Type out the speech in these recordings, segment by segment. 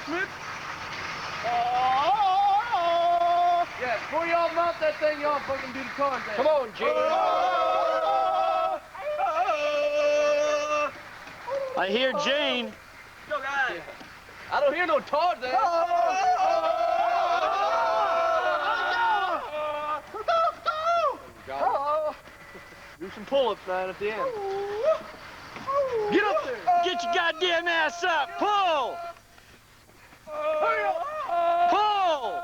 Smith? Yeah, before y'all mount that thing, y'all fucking do the Tarzan. Come on, Gene. I hear Jane. Go, guys. I don't hear no Tarzan. Do some pull-ups, man, at the end. Get up there. Get your goddamn ass up. Pull. Hurry up. Pull.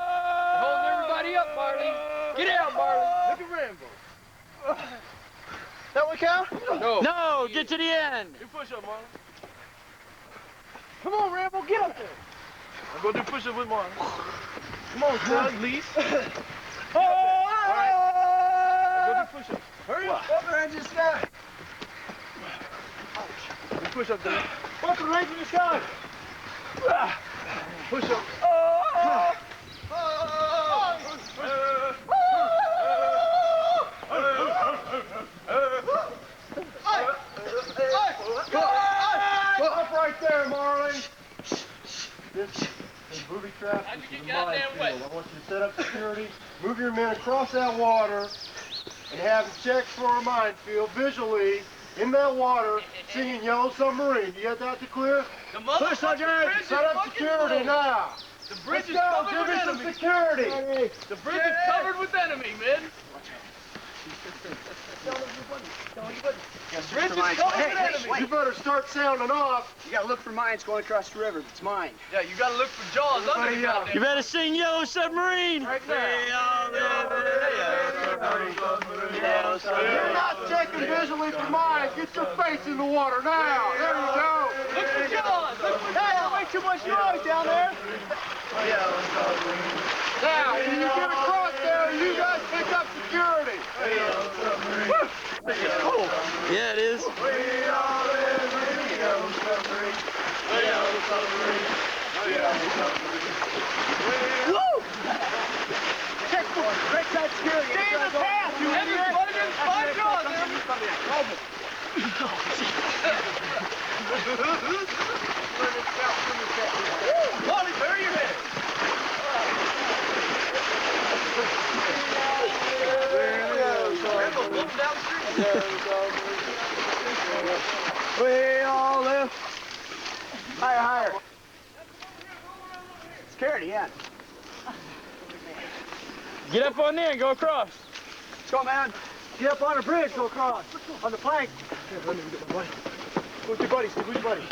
Holding everybody up, Marley. Get out, Marley. Look at Rambo. That one count? No. No, get to the end. Do push-up, Marlon. Come on, Rambo. Get up there. I'll go do push-up with Marlon. Come on, Doug, Lise. All right. Go do push-up. Hurry up. Up there in the sky. Do push-up, Doug. Up and raise in the sky. Push-up. Up right there, Marley. This is booby trap. This is a minefield. I want you to set up security, move your men across that water, and have them check for a minefield visually in that water, singing Yellow Submarine. You get that to clear? Push, Sergeant. Set up security now. The bridge is Let's go. covered Give me with some enemy. security. The bridge is covered with enemy, man. The bridge is covered with enemy. You better start sounding off. You gotta look for mines going across the river. It's mine. Yeah, you gotta look for jaws under the Everybody, goddamn. You better sing Yellow Submarine. Right now. You're not checking visually for mines. Get your face in the water now. There you go. Look for jaws. Look for Hey, jaws. way too much noise down there. Now, when you get across there, you guys pick up security. Yeah, it is. Woo! Checkpoint. Break that security. Stay in the path, you idiot. Everybody gets 5 jaws, man. Wally, bury your head. Rambo, floating down the street. We all live. Higher, higher. Security, yeah. Get up on there and go across. Let's go, man. Get up on the bridge, go across. On the plank. Here, let me get my buddy. Who's your buddy, Steve? Who's your buddy?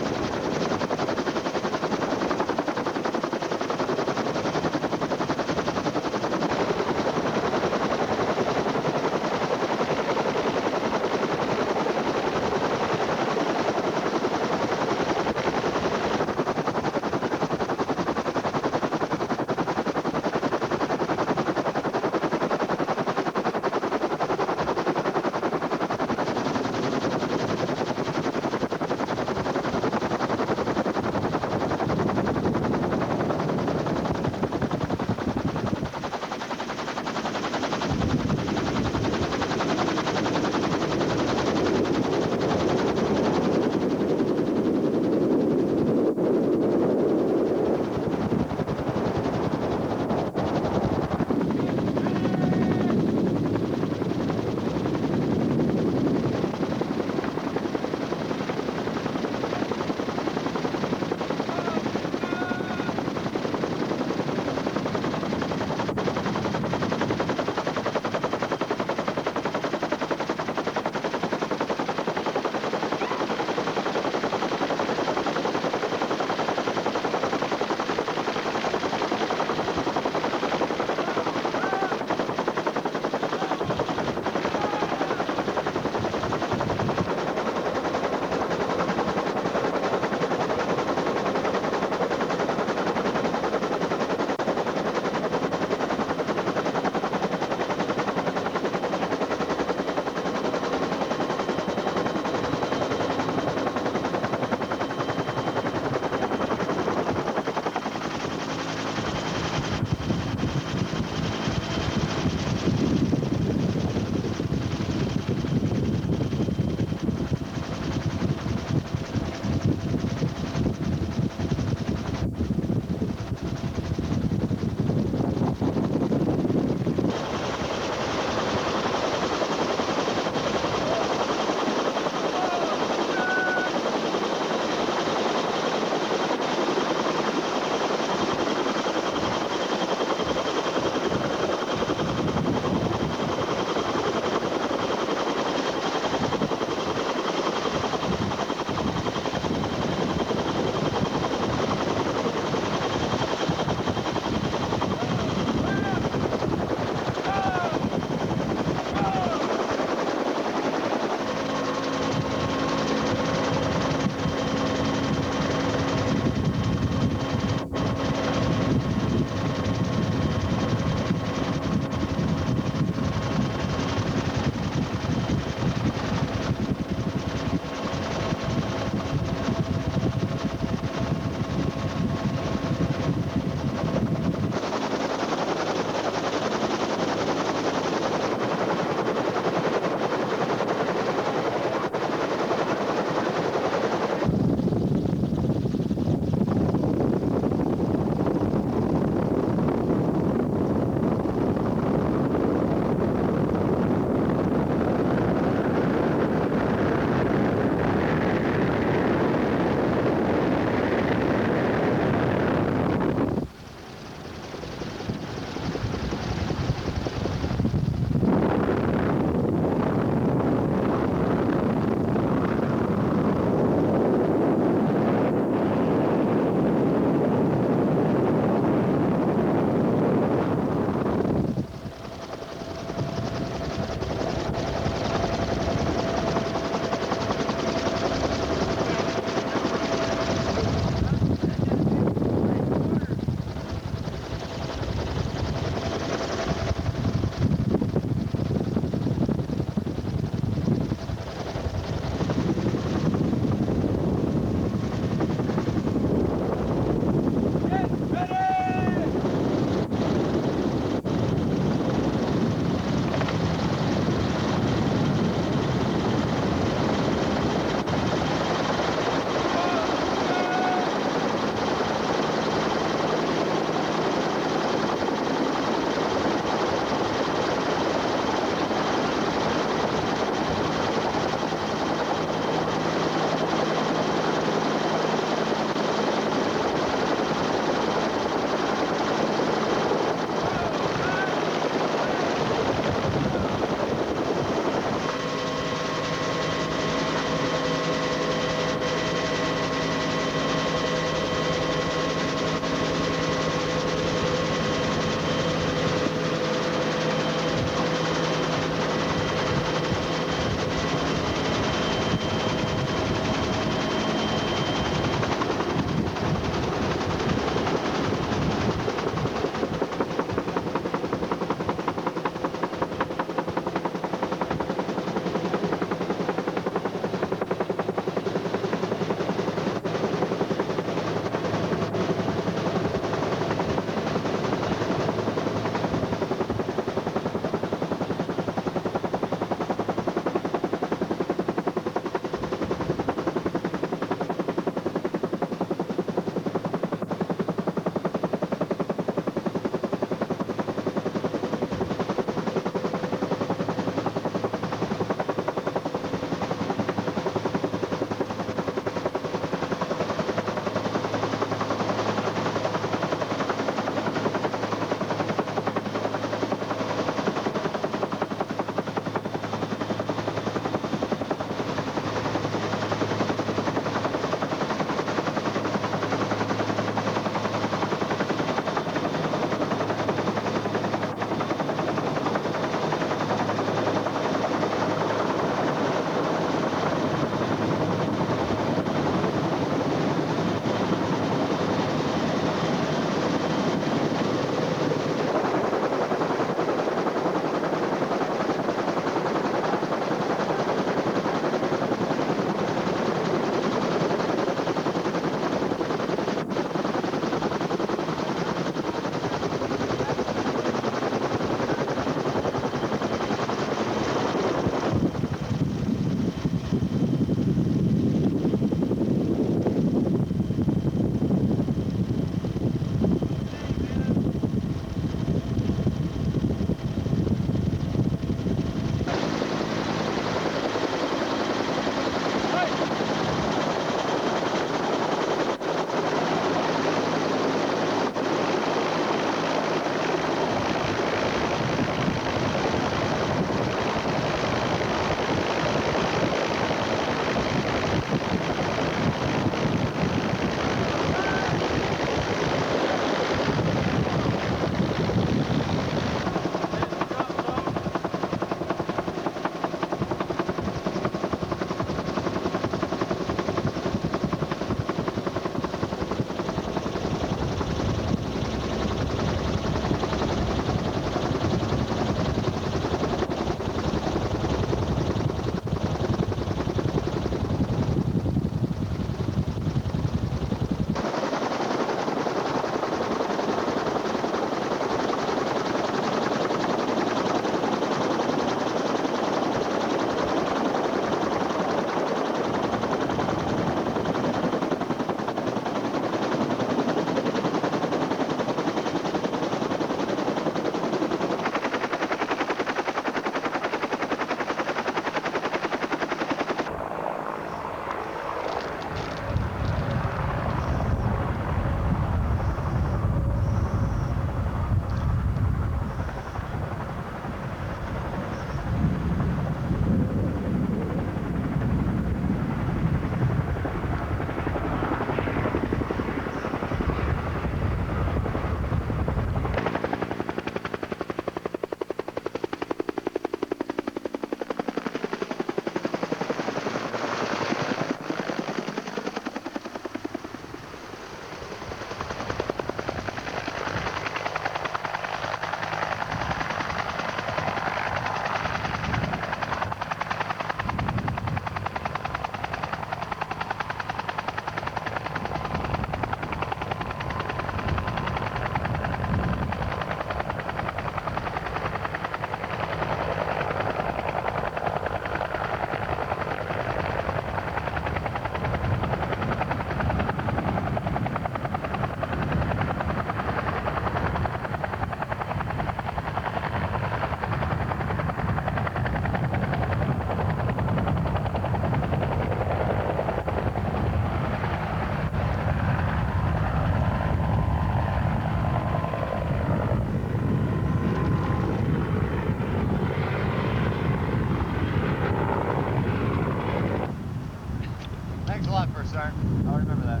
sir. I'll remember that.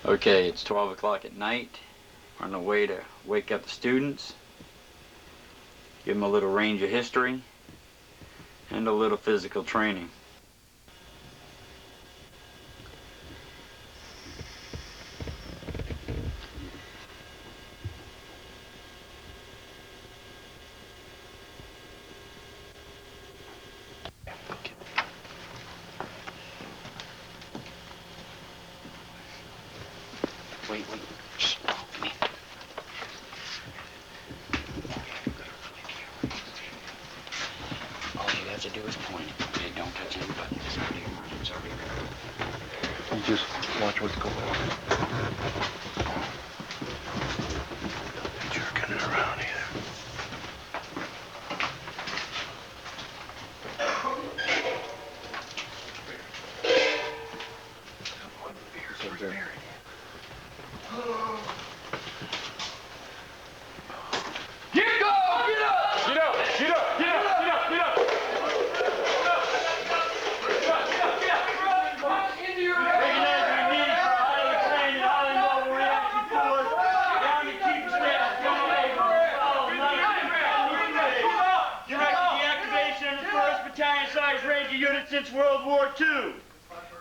Okay, it's 12 o'clock at night. We're on the way to wake up the students, give them a little Ranger history, and a little physical training. Wait. Shh. Oh, come here. All you have to do is point. Okay, don't touch anybody. It's already around. It's already around. You just watch what's going on. Ain't jerking it around either. Unit since World War II.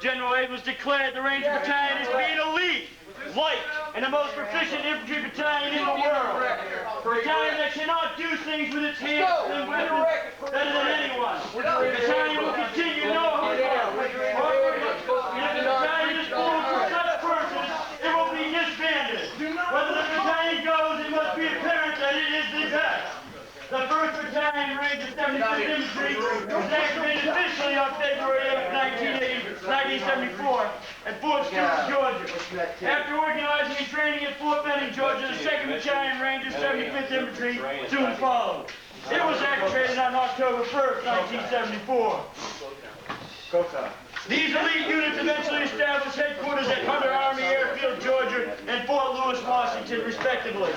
General Aid was declared the Ranger Battalion as being elite, light, and the most proficient infantry battalion in the world. A battalion that cannot do things with its hands and weapons better than anyone. The battalion will continue to know who it is. If the battalion is full of such persons, it will be disbanded. Whether the battalion goes, it must be apparent that it is the best. The 1st Battalion Ranger 75th Infantry was activated officially on February 8, 1974 at Fort Stewart, Georgia. After organizing and training at Fort Benning, Georgia, the 2nd Battalion Ranger 75th Infantry soon followed. It was activated on October 1st, 1974. These elite units eventually established headquarters at Hunter Army Airfield, Georgia, and Fort Lewis, Washington, respectively.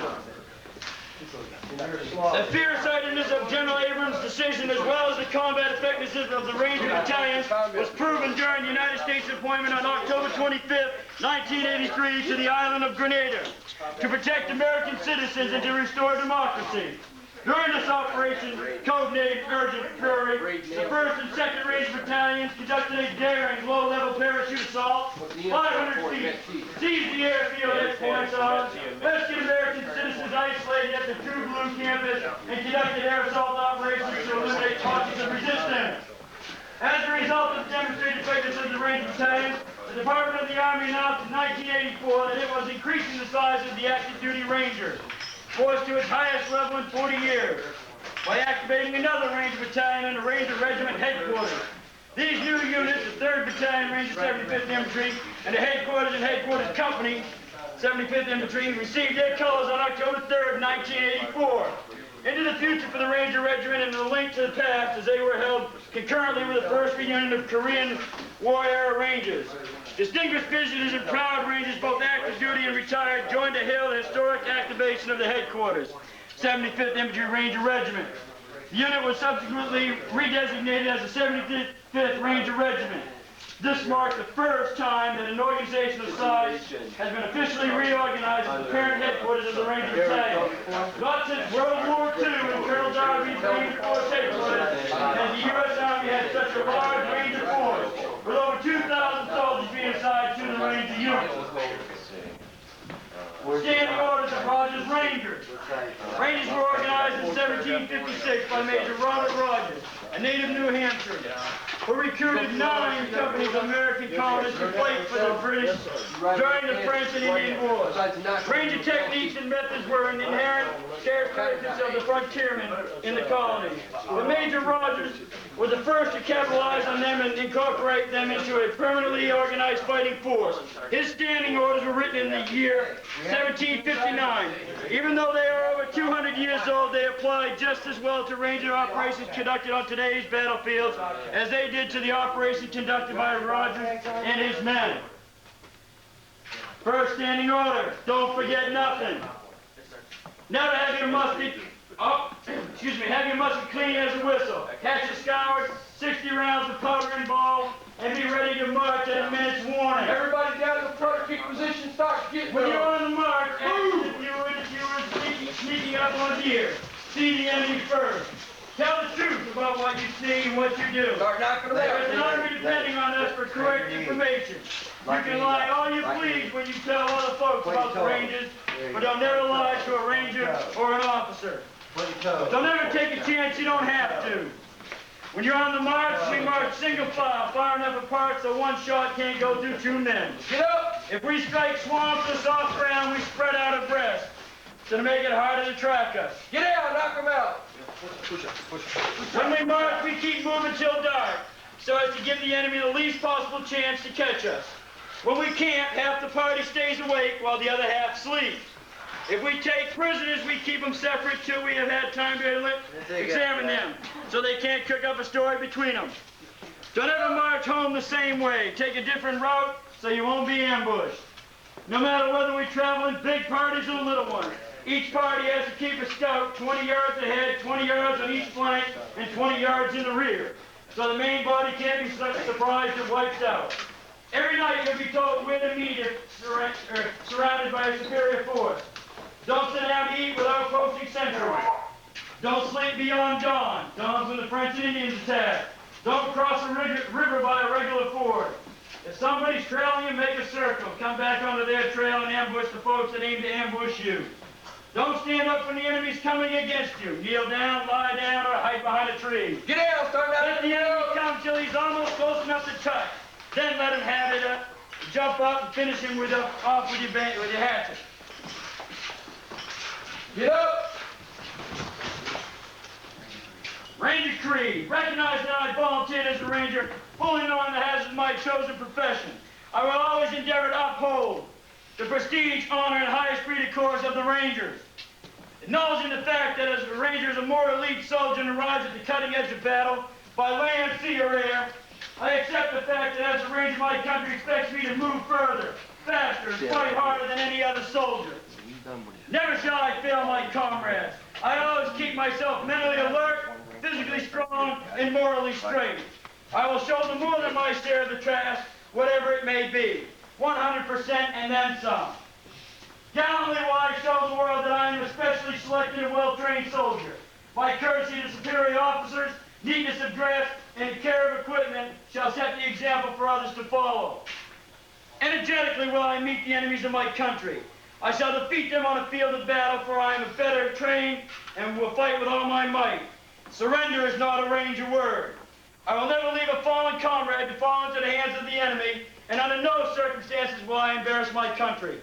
The fierce-sightedness of General Abrams' decision, as well as the combat effectiveness of the Ranger battalions, was proven during the United States deployment on October 25th, 1983, to the island of Grenada, to protect American citizens and to restore democracy. During this operation, codenamed Urgent Fury, the 1st and 2nd Ranger Battalions conducted a daring low-level parachute assault, 500 feet, seized the airfield at Point Island, rescued American citizens isolated at the True Blue campus, and conducted air assault operations to eliminate pockets of resistance. As a result of the demonstrated effectiveness of the Ranger Battalion, the Department of the Army announced in 1984 that it was increasing the size of the active duty Rangers force to its highest level in 40 years by activating another Ranger Battalion and a Ranger Regiment headquarters. These new units, the 3rd Battalion, Ranger 75th Infantry, and the Headquarters and Headquarters Company, 75th Infantry, received their colors on October 3rd, 1984. Into the future for the Ranger Regiment and the link to the past as they were held concurrently with the first reunion of Korean War-era Rangers. Distinguished visitors and proud Rangers, both active duty and retired, joined to hail the historic activation of the headquarters, 75th Infantry Ranger Regiment. The unit was subsequently redesignated as the 75th Ranger Regiment. This marked the first time that an organization of size has been officially reorganized as the parent headquarters of the Ranger Battalion. Not since World War II, when Colonel Darby's Ranger Force headquarters, has the U.S. Army had such a large Ranger force, with over 2,000 soldiers being assigned to the Ranger unit. Standing orders of Rogers Rangers. Rangers were organized in 1756 by Major Robert Rogers, a native New Hampshire, who recruited 9 companies of American colonists to fight for the British during the French and Indian Wars. Ranger techniques and methods were an inherent characteristics of the frontiermen in the colonies. But Major Rogers was the first to capitalize on them and incorporate them into a permanently organized fighting force. His standing orders were written in the year 1759. Even though they are over 200 years old, they apply just as well to Ranger operations conducted on today's battlefields as they did to the operations conducted by Rogers and his men. First standing order, don't forget nothing. Never have your musket, have your musket clean as a whistle. Hatchet scoured, 60 rounds of powder and ball, and be ready to march at a minute's warning. Everybody down in the protected position, start getting When you're on the march, act as if you were sneaking up on deer. See the enemy first. Tell the truth about what you see and what you do. Start knocking them out. There's an army depending on us for correct information. You can lie all you please when you tell other folks about the Rangers, but don't never lie to a Ranger or an officer. Don't ever take a chance you don't have to. When you're on the march, we march single file, far enough apart so one shot can't go through 2 men. Get up! If we strike swamps or soft ground, we spread out abreast, so to make it harder to track us. Get out! Knock them out! When we march, we keep moving till dark, so as to give the enemy the least possible chance to catch us. When we camp, half the party stays awake while the other half sleeps. If we take prisoners, we keep them separate till we have had time to examine them, so they can't cook up a story between them. Don't ever march home the same way. Take a different route so you won't be ambushed. No matter whether we travel in big parties or little ones, each party has to keep a scout 20 yards ahead, 20 yards on each flank, and 20 yards in the rear, so the main body can't be surprised or wiped out. Every night you'll be told where to meet if surrounded by a superior force. Don't sit down to eat without posting sentry. Don't sleep beyond dawn. Dawn's when the French and Indians attack. Don't cross a river by a regular ford. If somebody's trailing you, make a circle. Come back onto their trail and ambush the folks that aim to ambush you. Don't stand up when the enemy's coming against you. Kneel down, lie down, or hide behind a tree. Get out! Start knocking Let the enemy come till he's almost close enough to touch. Then let him have it. Jump up and finish him off with your hatchet. Get up! Ranger Creed. Recognize that I volunteered as a Ranger, fully knowing the hazards of my chosen profession. I will always endeavor to uphold the prestige, honor, and high esprit de corps of the Rangers. Acknowledging the fact that as a Ranger is a more elite soldier and arrives at the cutting edge of battle, by land, sea, or air, I accept the fact that as a Ranger, my country expects me to move further, faster, and fight harder than any other soldier. Never shall I fail my comrades. I always keep myself mentally alert, physically strong, and morally straight. I will show them more than my share of the task, whatever it may be. 100% and then some. Gallantly will I show the world that I am a specially selected and well-trained soldier. My courtesy to superior officers, neatness of dress, and care of equipment shall set the example for others to follow. Energetically will I meet the enemies of my country. I shall defeat them on a field of battle, for I am a better trained and will fight with all my might. Surrender is not a Ranger word. I will never leave a fallen comrade to fall into the hands of the enemy, and under no circumstances will I embarrass my country.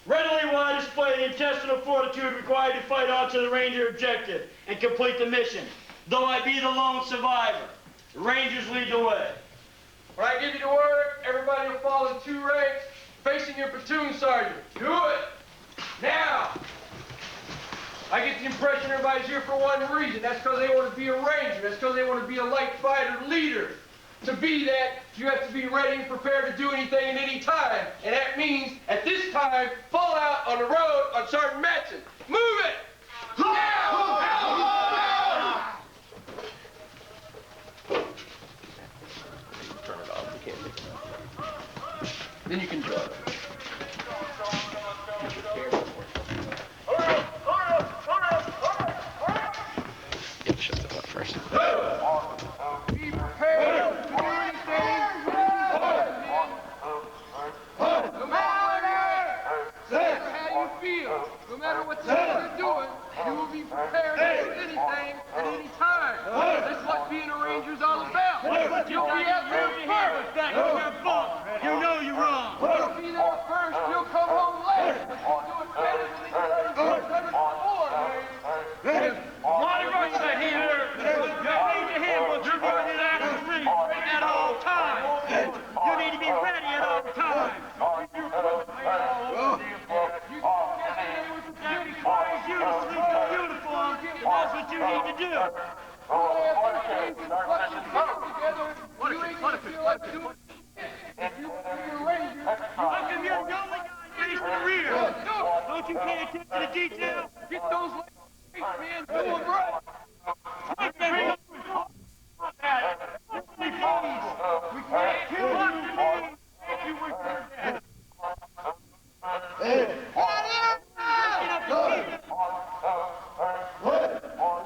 Readily will I display the intestinal fortitude required to fight on to the Ranger objective and complete the mission. Though I be the lone survivor, the Rangers lead the way. When I give you the word, everybody will fall in 2 ranks, facing your platoon sergeant. Do it! Now! I get the impression everybody's here for one reason. That's because they want to be a Ranger. That's because they want to be a light fighter leader. To be that, you have to be ready and prepared to do anything at any time. And that means, at this time, fall out on the road on Sergeant Matson. Move it! Turn it off. We can't. Then you can drive. Yeah, shut that up first. Be prepared to do anything. No matter how you feel, no matter what you're doing, you will be prepared to do anything at any time. That's what being a Ranger's all about. You'll be out there first. Back to your bunk. You know you're wrong. You'll be there first, you'll come home last. But you'll do it better than anybody who's done it before, man. Why rush the hammer? You need to handle what you're doing in action at all times. You need to be ready at all times. That requires you to sleep in uniform, and that's what you need to do. How come you're the only guy facing the rear? Don't you pay attention to detail? Get those legs, man, do them right.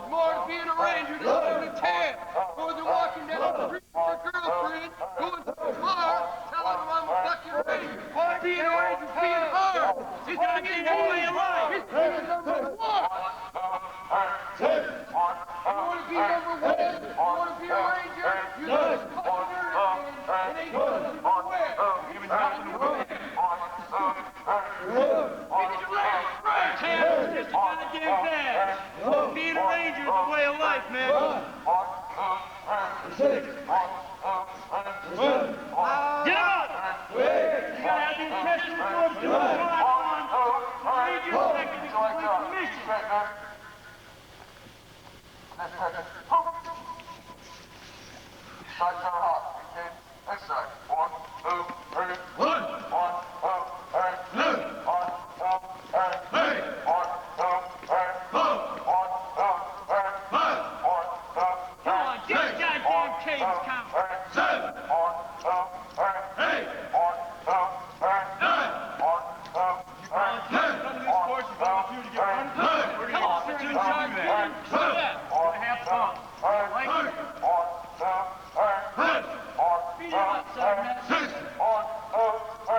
More than being a Ranger, than being a tab. More than walking down the street with your girlfriend, going to the bar, telling them I'm a fucking Ranger. Being a Ranger's being hard. It's gonna get in the way of life. It's being number 1. You want to be number 1? You want to be a Ranger? You got to fucking earn it, man. It ain't going to be nowhere. Give it down the road. It's just a goddamn badge. Being a Ranger is a way of life, man. Get up! You gotta have the intestinal fortitude to drive on. Lead your second to complete the mission. Shots are hot. Okay? Next side. 1, 2, 3. 1, 2, 3. 1, 2, 3. 1, 2, 3. 1, 2, 3. Come on, get the goddamn cadence count. 7. 1, 2, 3. 8. 1, 2, 3. 9. 1, 2, 3. 10. Come on, platoon sergeant. Do that. Have fun. Like it. Beat him up, Sergeant. 1, 2, 3.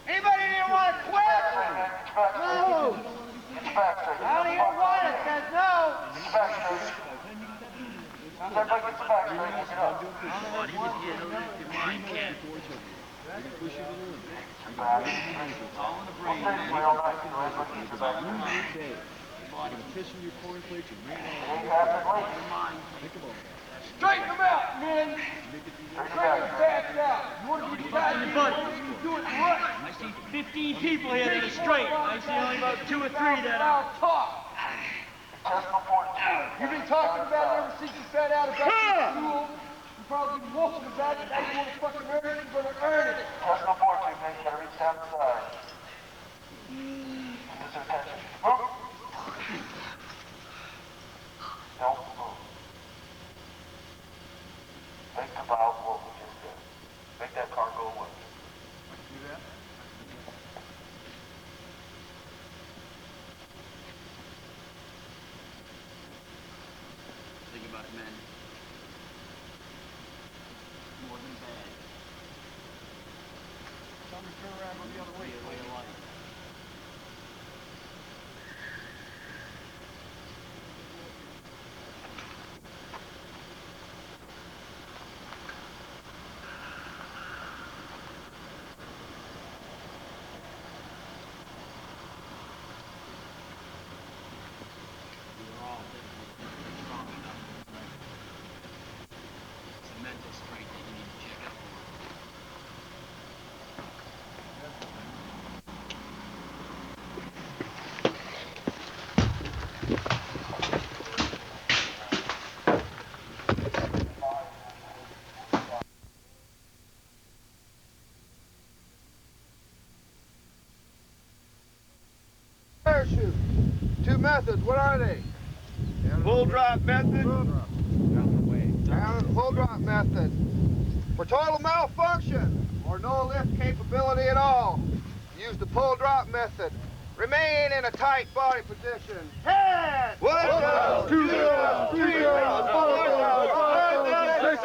Anybody here want to quit? No. I don't hear one that says no. Straighten them out, men. Straighten them back out. You want to get back in your butt. You're doing it right. I see 15 people here that are straight. I see only about 2 or 3 that are. Talk. You've been talking about it ever since you found out about the school. You've probably been walking about it. Now you want to fucking earn it. You're going to earn it. Don't move. Think about what we just did. Make that car go away. Do that? Think about it, man. More than bad. Tell me to turn around and go the other way. Way of life. Mental strength that you need to check out for. Parachute. 2 methods. What are they? Full drop method. And full drop method. For total malfunction or no lift capability at all, use the pull drop method. Remain in a tight body position. Head! 1 down, 2 down, 3 down, 4 down, 5 down, 6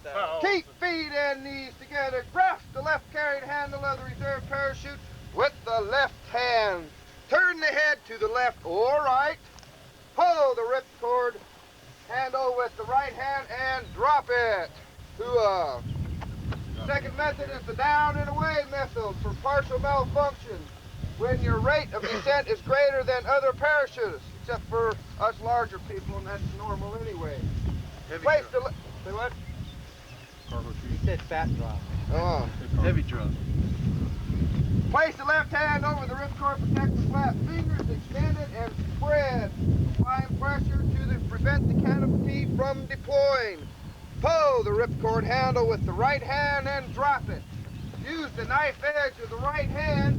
down. Keep feet and knees together. Grasp the left carried handle of the reserve parachute with the left hand. Turn the head to the left or right. Pull the ripcord handle with the right hand and drop it. Second method is the down and away method for partial malfunction. When your rate of descent is greater than other parachutists, except for us larger people, and that's normal anyway. Place the say what? He said fat drop. Oh. Heavy drop. Place the left hand over the ripcord protector flap. Fingers extended and spread. Applying pressure to prevent the canopy from deploying. Pull the ripcord handle with the right hand and drop it. Use the knife edge of the right hand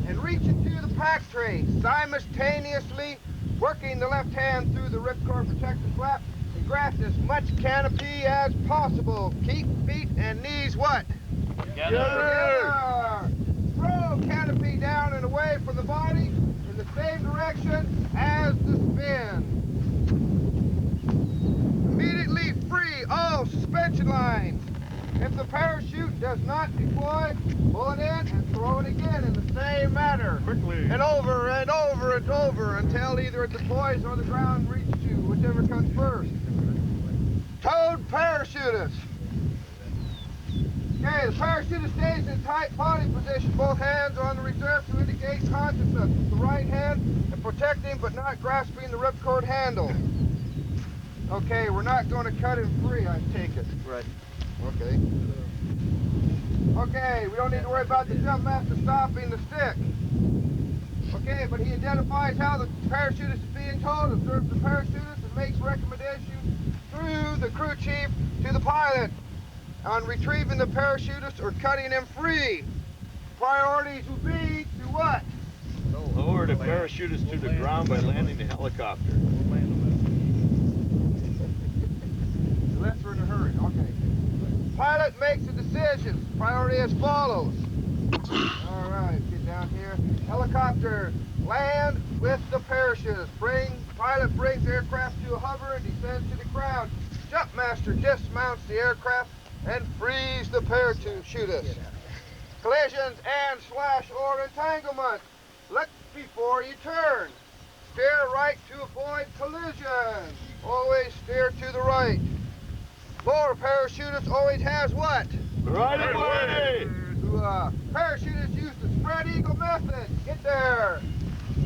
and reach into the pack tray, simultaneously working the left hand through the ripcord protector flap and grasp as much canopy as possible. Keep feet and knees what? Together. Throw canopy down and away from the body in the same direction as the spin. Immediately free all suspension lines. If the parachute does not deploy, pull it in and throw it again in the same manner. Quickly. And over and over and over until either it deploys or the ground reaches you, whichever comes first. Towed parachutist. Okay, the parachutist stays in tight body position. Both hands are on the reserve to indicate consciousness. The right hand and protecting but not grasping the ripcord handle. Okay, we're not going to cut him free, I take it. Right. Okay. Okay, we don't need to worry about the jump master stopping the stick. Okay, but he identifies how the parachutist is being towed, observes the parachutist, and makes recommendations through the crew chief to the pilot on retrieving the parachutist or cutting him free. Priorities will be to what? Lower the parachutist to the ground by landing the helicopter. Unless we're in a hurry, okay. Pilot makes a decision. Priority as follows. All right, get down here. Helicopter, land with the parachutist. Pilot brings the aircraft to a hover and descends to the ground. Jumpmaster dismounts the aircraft and frees the parachutist. Collisions and /or entanglements. Look before you turn. Steer right to avoid collision. Always steer to the right. Lower parachutist always has what? Right away! Parachutists use the spread eagle method. Get there.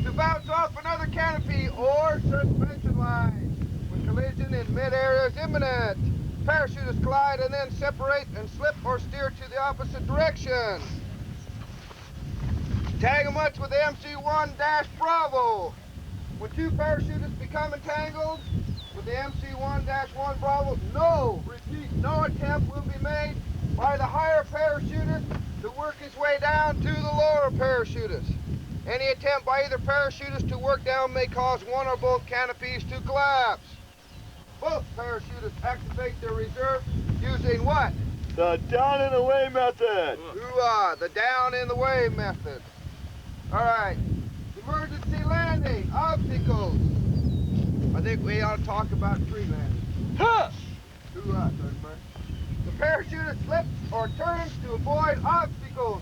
To bounce off another canopy or suspension line. When collision in mid-air is imminent, parachutists glide and then separate and slip or steer to the opposite direction. Entanglements with the MC-1-Bravo. When two parachutists become entangled with the MC-1-1 Bravo, no attempt will be made by the higher parachutist to work his way down to the lower parachutist. Any attempt by either parachutist to work down may cause one or both canopies to collapse. Both parachutists activate their reserve using what? The down and away method. The down in the way method. All right. Emergency landing, obstacles. I think we ought to talk about tree landing. Huh! The parachutist slips or turns to avoid obstacles.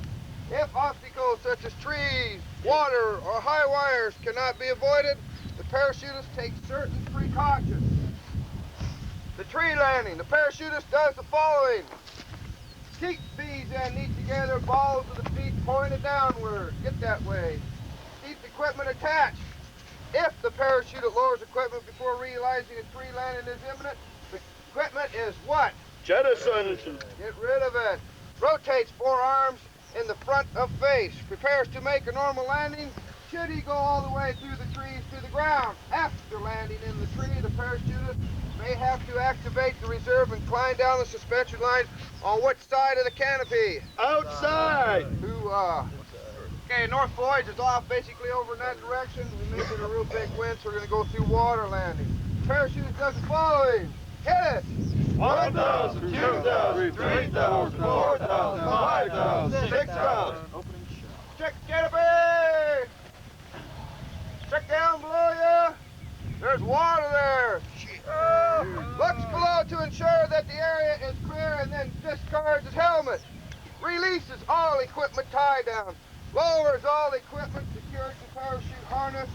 If obstacles such as trees, water, or high wires cannot be avoided, the parachutist takes certain precautions. The tree landing, the parachutist does the following. Keep feet and knee together, balls of the feet pointed downward. Get that way. Keep equipment attached. If the parachutist lowers equipment before realizing a tree landing is imminent, the equipment is what? Jettison. Get rid of it. Rotates forearms in the front of face. Prepares to make a normal landing. Should he go all the way through the trees to the ground? After landing in the tree, the parachutist may have to activate the reserve and climb down the suspension line on which side of the canopy? Outside. Okay, north voyage is off basically over in that direction. We may get a real big wind, so we're going to go through water landing. Parachutist does the following. Hit it! 1,000, 2,000, 3,000, 4,000, 5,000, 6,000. Check canopy! Check down below you. There's water there. Looks below to ensure that the area is clear and then discards his helmet. Releases all equipment tie down. Lowers all equipment secured to parachute harness.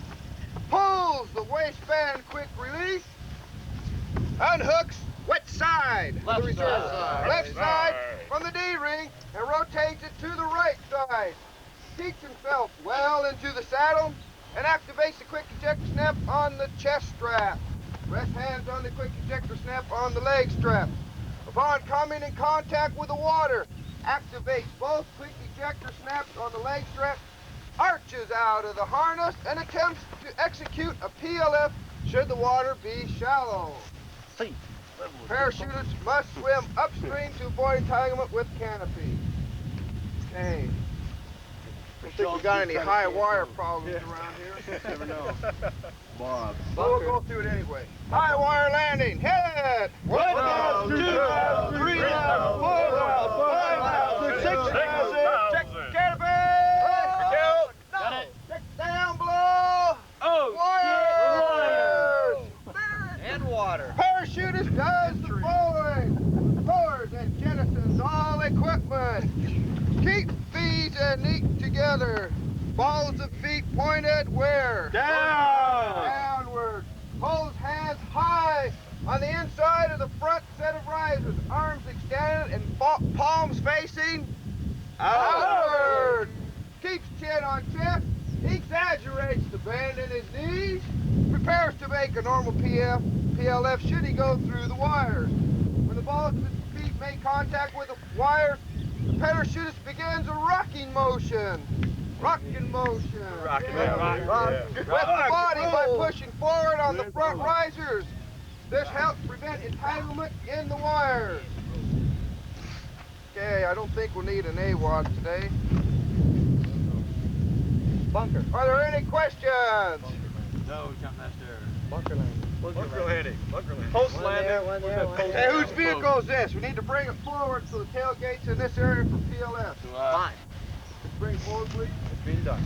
Pulls the waistband quick release. Unhooks which side? Left side. Left side from the D-ring and rotates it to the right side. Seats himself well into the saddle and activates the quick ejector snap on the chest strap. Rest hands on the quick ejector snap on the leg strap. Upon coming in contact with the water, activates both quick ejector snaps on the leg strap, arches out of the harness, and attempts to execute a PLF should the water be shallow. Parachutists must swim upstream to avoid entanglement with canopy. Okay. I don't think we got any high wire problems around here. Never know. Bob. But we'll go through it anyway. High wire landing. Hit it! 1,000, 2,000, 3,000, 4,000, 5,000, 6,000. Check the canopy! Got it. Check down below. Wires! And water. Parachutist does the following. Lowers and jettisons all equipment. Keep feet and knee together. Balls of feet pointed where? Down. Downward. Holds hands high on the inside of the front set of risers. Arms extended and palms facing outward. Keeps chin on chest. Exaggerates the bend in his knees. Prepares to make a normal PF. PLF should he go through the wires. When the ball feet make contact with the wires, the parachutist begins a rocking motion. Rocking motion. Rocking, Yeah. rock. With the body by pushing forward on the front risers. This helps prevent entanglement in the wires. Okay, I don't think we'll need an AWOD today. Bunker. Are there any questions? No, Jumpmaster. Bunker landing. Bunker landing. Bunker landing. Post landing. One there. Hey, whose vehicle is this? We need to bring it forward so the tailgate's in this area for PLS. Fine. Bring it forward, please. It's being done.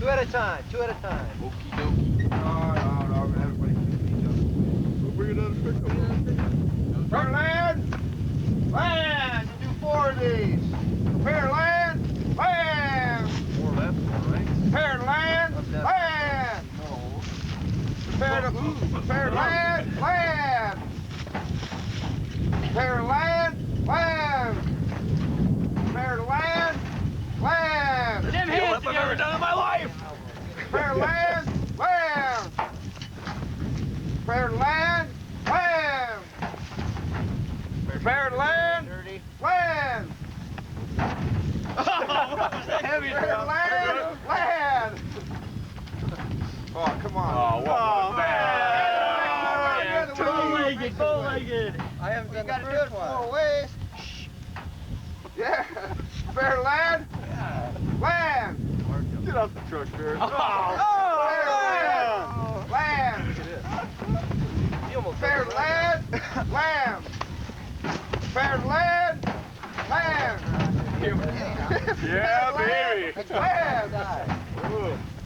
Two at a time. Two at a time. Okie dokie. No, everybody keep each other. We'll bring another pickup. Turn land! Land! You do 4 of these. Prepare land! Land! 4 left, 4 right. Prepare land! Land! Prepare land! Land! Prepare land! Land! Prepare land! Land! Them hands I've ever done in my life. Prepare land! Land! Prepare land! Land! Prepare land! Land! Heavy Prepare land! Land! Oh, come on. Oh, man. Bow-legged, bow-legged. I haven't done the Gotta do first it one. 4 ways. Yeah. Prepare land! Land! Get off the truck, Barry. Land! Fair land! Land! Fair land! Land! Yeah, baby. Land!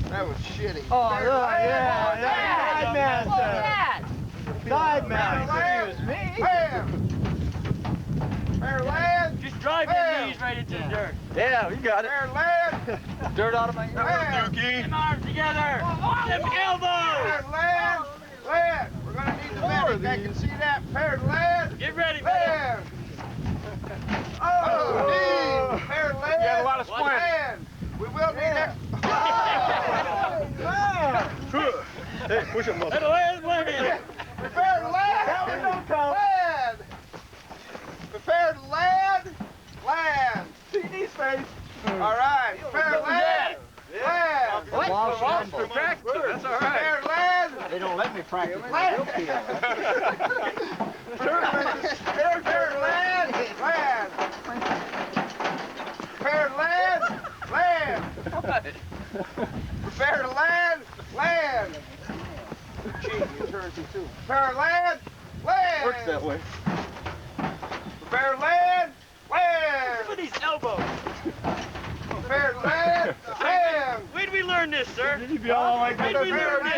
That was shitty. Oh, Fair look, land! yeah. Side Fair master. land! Land! Fair land! Just drive Bam. your knees right into the dirt. Yeah, you got it. Fair land! Dirt out of my ear. Land! Them arms together. Them elbows. Fair land! Land! We're gonna need the medic. I can see that. Fair land! Get ready, man. Land! Oh, knee! Fair land! You got a lot of splints. Land! We will need extra. Hey, push him up. That'll land, land. Prepare to land! Land! Prepare to land! Land! TD's face. All right. Prepare to land! Land! That's all Prepare to land! They don't let me practice. Land! Prepare to land! Land! Prepare to land! Land! Prepare to land! Land! Gee, you turned to two. Prepare to land! Land! Works that way. Prepare to land! Land! Look at these elbows. Prepare to land! Land! Where did we learn this, sir? You be all like Where that. did we learn this?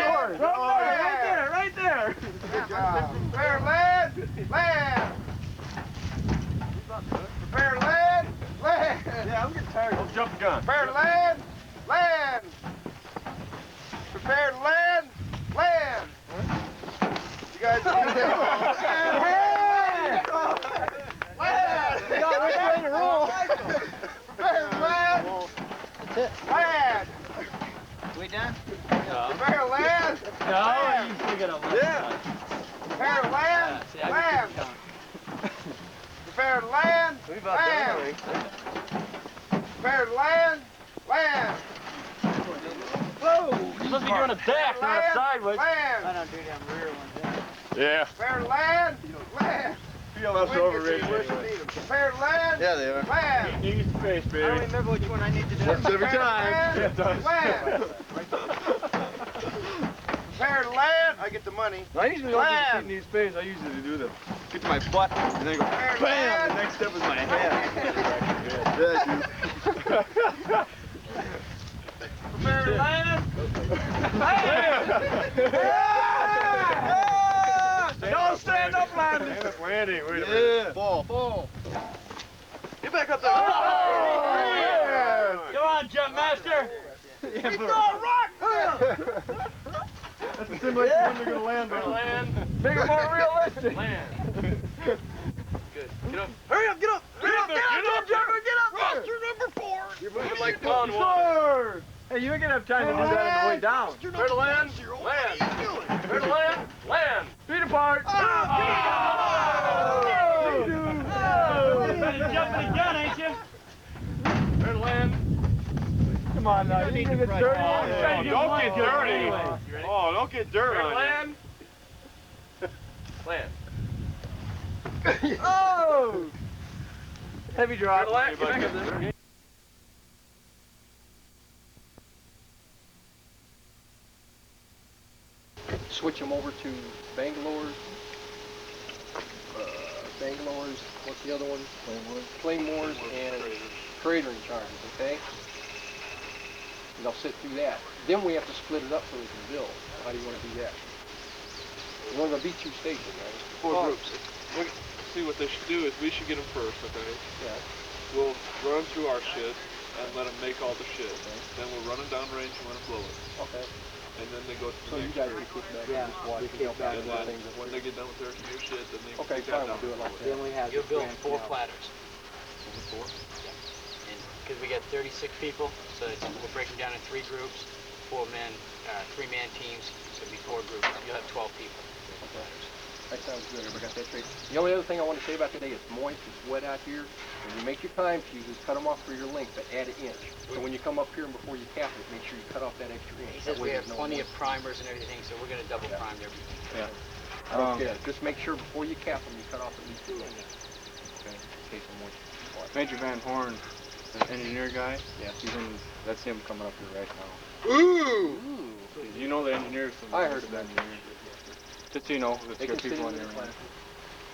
Right there. Good job. Prepare to land! Land! Prepare to land! Land! Yeah, I'm getting tired of jump gun. Prepare to land! Land! Prepare to land! Land! You guys see that? Land! You got which way to roll. Prepare to land! Land! We done? Prepare to land! No, you still got a left side. Prepare to land! See, I can Land! keep counting. Prepare to land! We about done Land! already. Prepare to land! Land! Whoa! You're supposed to be doing a back, not a Land! sideways. Land! don't do them rear ones. Yeah. Prepare to land! Land! PLF's overrated anyway. Prepare to land! Yeah, they are. Land! Easy space, I don't baby. remember which one I need to do. Works every Prepare to time. land! Yeah, it does. Land! Prepare to land! I get the money. I usually don't Land. just need space. I usually do the get to my butt and then go Prepare to bam. land! The next step is my head. Prepare to land! Don't stand up landing. Stand up landing. Wait a minute. Fall. Get back up there. Come on, jump master. That's the same like the one they're gonna land on. Make it more realistic. Land. Good. Get up. Hurry up, get up. Get up, Jumper, get up. Roster number 4. You're moving like pond water. Hey, you ain't gonna have time to do that on the way down. Where to land? Land. Where to come on now. You gonna get dirty? Oh, don't get dirty. Oh, don't get dirt on Land. Land. Oh! Heavy drop. Land. Get back up there. Switch them over to Bangalore's. Bangalore's, what's the other one? Claymore's and cratering charges, okay? And they'll sit through that. Then we have to split it up so we can build. How do you want to do that? There's only going to be 2 stations, right? 4 groups. See, what they should do is we should get them first, okay? Yeah. We'll run through our shit and let them make all the shit. Okay. Then we'll run them down range and let them blow it. Okay. And then they go to the next guys can kick back and just watch and help out and with then things. when they get done with their new shit, then they okay, kick fine, that down. we'll do it like that. You'll build 4 platters. 4? Yeah. Because we got 36 people, so we'll break them down in 3 groups, 3-man teams, so it'll be 4 groups. You'll have 12 people. Okay. That sounds good. Everybody got that straight? The only other thing I want to say about today, it's moist, it's wet out here. When you make your time fuses, cut them off for your length, but add 1 inch. So when you come up here and before you cap it, make sure you cut off that extra inch. He says we have plenty of primers and everything, so we're going to double prime everything. Yeah. I don't care. Just make sure before you cap them, you cut off at least 2 inches. Okay. In case of moisture. Major Van Horn, the engineer guy. Yeah. That's him coming up here right now. Ooh! You know the engineers from I heard of that. Just so you know, They there's can good people sit in in there.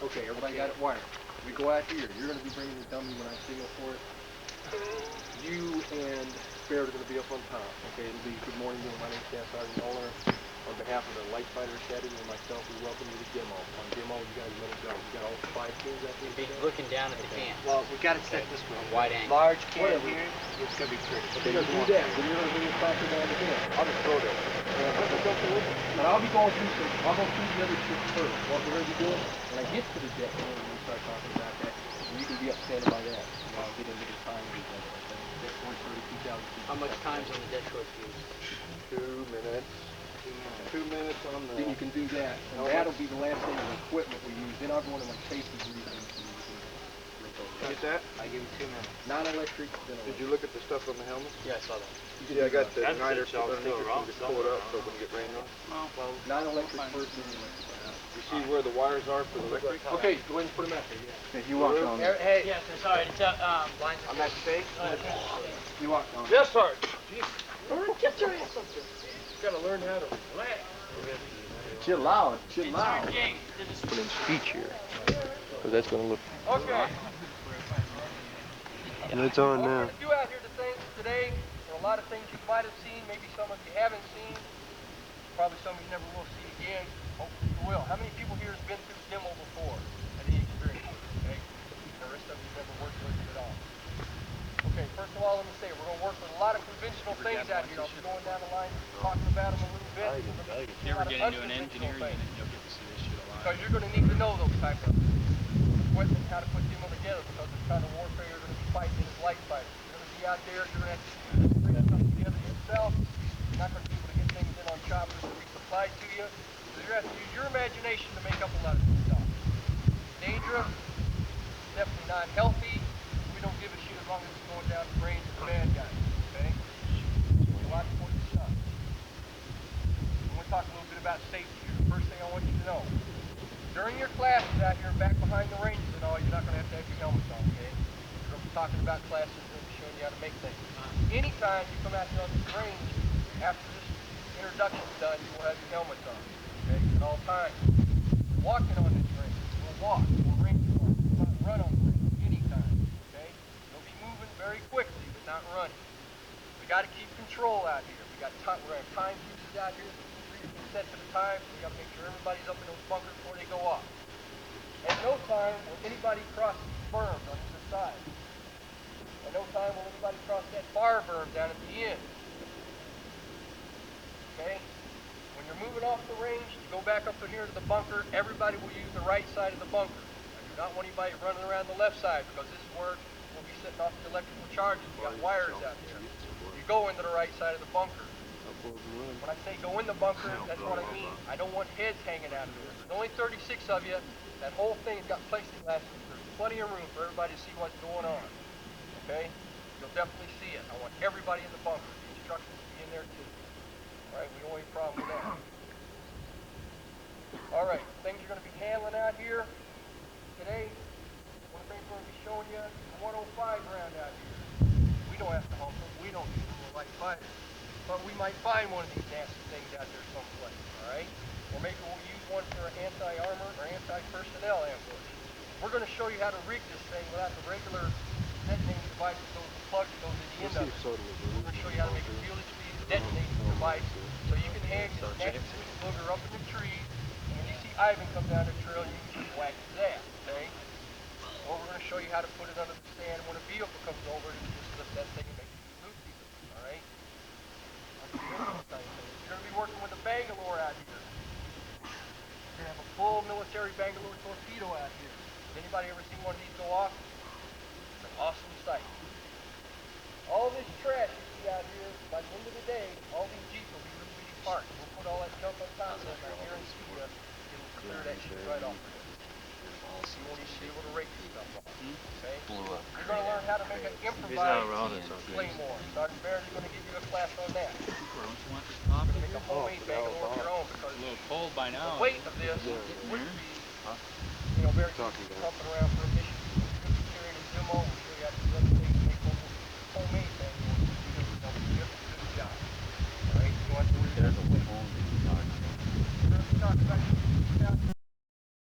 Okay, everybody got it wired. We go out here. You're going to be bringing the dummy when I signal for it. You and Bear are going to be up on top. Okay, it'll be good morning. My name's Staff Sergeant Oler. On behalf of the Light Fighter Academy and myself, we welcome you to demo. On demo, you guys let it go. You got all 5 teams out there. Be looking down at the can. Well, we got to set this one. Wide angle. Large can here. It's going to be pretty. Okay, you do that. Then you're going to bring it faster down the can. I'll just throw that. And I'll be going through I'll go through the other tricks first. What we're going to be doing, when I get to the deck, we'll start talking about that. And you can be up standing by that. And I'll get into the time. How much time's on the Detroit fuse? 2 minutes. 2 minutes on the... Then you can do that. And that'll be the last thing of equipment we use. Then I'll go into my safety briefing. Get that? I give you 2 minutes. Non-electric. Did you look at the stuff on the helmet? Yeah, I saw that. Yeah, I got the igniter underneath it, so just pull it up so it doesn't get rained on. Well, non-electric first, non-electric. You see where the wires are for the electric? Okay, go ahead and put them out there, yeah. You walk on. Hey, yes, sorry. It's, on that space? You walk on. Yes, Sergeant. Get your ass up there. You gotta learn how to relax. Chill out. Chill out. Put in speech here. Because that's gonna look... Okay. And it's on now. What we're going to do out here today, there are a lot of things you might have seen, maybe some of you haven't seen, probably some of you never will see again. Hopefully you will. How many people here has been through demo before? Any experience with it, okay? The rest of you never worked with it at all. Okay, first of all, let me say, we're going to work with a lot of conventional things out here. I'll be going down the line, talking about them a little bit. If you ever get into an engineering unit, you'll get to see this shit a lot. Because you're going to need to know those type of equipment, how to put them together, because it's kind of warfare you're going to be fighting in as light fighters. You're going to be out there, you're going to have to bring something together yourself. You're not going to be able to get things in on choppers to be supplied to you. So you're going to have to use your imagination to make up a lot of this stuff. Dangerous, definitely not healthy. We don't give a shit as long as it's going down the range of the bad guys, okay? It's a lot of important stuff. I want to talk a little bit about safety here. The first thing I want you to know, during your classes out here back behind the ranges and all, you're not going to have your helmets on, okay? We're going to be talking about classes and showing you how to make things. Anytime you come out here on this range, after this introduction is done, you will have your helmets on, okay? At all times. Walking on this range, we'll walk, we'll range walk, we'll not run on the range anytime, okay? You'll be moving very quickly, but not running. We got to keep control out here. We're going to have time fuses out here. Set to the time, we got to make sure everybody's up in those bunkers before they go off. At no time will anybody cross these berms on either side. At no time will anybody cross that bar berm down at the end. Okay? When you're moving off the range, you go back up in here to the bunker, everybody will use the right side of the bunker. I do not want anybody running around the left side, because this is where we'll be setting off the electrical charges. We got wires out there. You go into the right side of the bunker. When I say go in the bunker, that's what I mean. I don't want heads hanging out of there. There's only 36 of you. That whole thing's got plexiglass. There's plenty of room for everybody to see what's going on. Okay? You'll definitely see it. I want everybody in the bunker. The instructors to be in there too. All right, we don't have any problem with that. All right, things you're going to be handling out here today. One of the things we're going to be showing you is a 105 round out here. We don't have to hump them. We don't use them. We're light fighters. But we might find one of these nasty things out there someplace. All right? Or maybe we'll use one for an anti-armor or anti-personnel ambush. We're going to show you how to rig this thing without the regular detonating device that goes the plug that goes in the end of it. We're going to show you how to make a field of speed detonating device so you can hang this nasty booger up in the tree, and when you see Ivan come down the trail, you can just whack his ass, okay? Or we're going to show you how to put it under the stand when a vehicle comes over, you just lift that thing and make it loopy, all right? You're going to be working with a Bangalore out here. You're going to have a full military Bangalore torpedo out here. Has anybody ever seen one of these go off? It's an awesome sight. All this trash you see out here, by the end of the day, all these Jeeps will be little bitty parts. We'll put all that junk on top of it, and I guarantee you, it'll clear that shit right off. You won't even be able to rake this stuff off. Okay? You're going to learn how to make an improvised claymore. Sergeant Barrett is going to give you a class on that. You're going to make a homemade Bangalore of your own because A little cold by now. the weight of this wouldn't be, very pumping around for a mission. You're going to be carrying a demo. We'll show you how to do that.